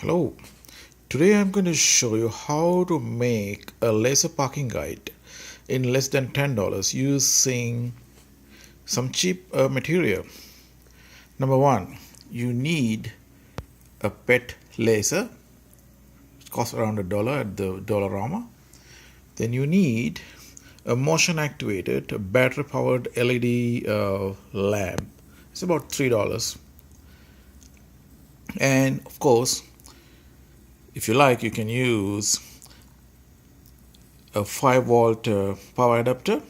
Hello, today I'm going to show you how to make a laser parking guide in less than $10 using some cheap material. Number one, you need a PET laser. It costs around $1 at the Dollarama. Then you need a motion activated battery powered LED lamp. It's about $3. And of course, if you like, you can use a 5-volt power adapter.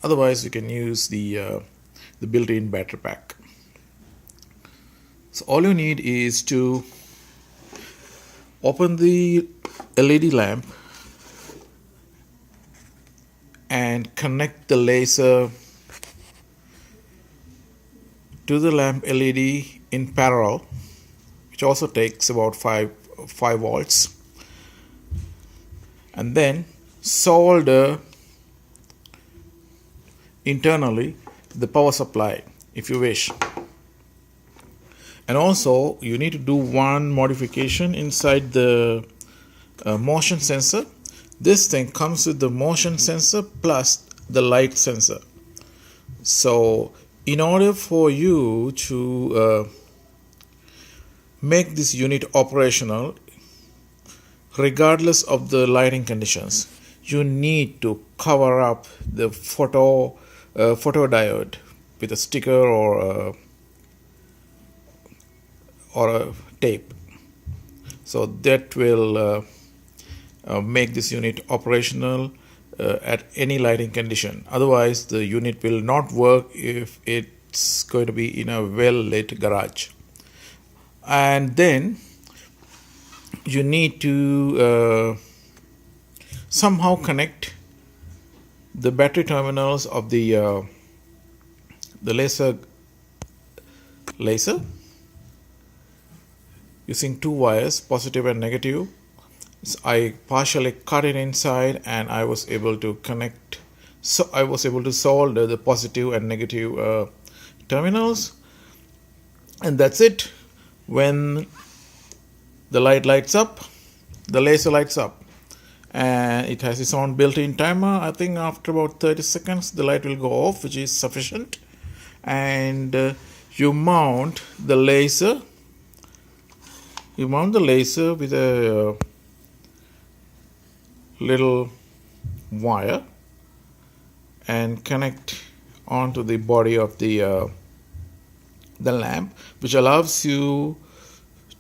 Otherwise, you can use the built-in battery pack. So all you need is to open the LED lamp and connect the laser to the lamp LED in parallel, which also takes about 5 volts, and then solder internally the power supply if you wish. And also you need to do one modification inside the motion sensor. This thing comes with the motion sensor plus the light sensor. So in order for you to make this unit operational regardless of the lighting conditions, you need to cover up the photodiode with a sticker or a tape. So that will make this unit operational at any lighting condition. Otherwise the unit will not work if it's going to be in a well lit garage. And then you need to somehow connect the battery terminals of the laser using 2 wires, positive and negative. So I partially cut it inside and I was able to connect. So I was able to solder the positive and negative terminals, and that's it. When the light lights up, the laser lights up, and it has its own built-in timer. I think after about 30 seconds the light will go off, which is sufficient. And you mount the laser with a little wire and connect onto the body of the lamp, which allows you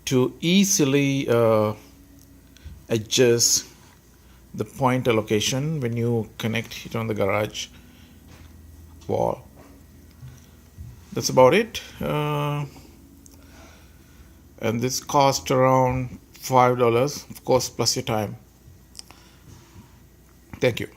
to easily adjust the pointer location when you connect it on the garage wall. That's about it. And this cost around $5, of course, plus your time. Thank you.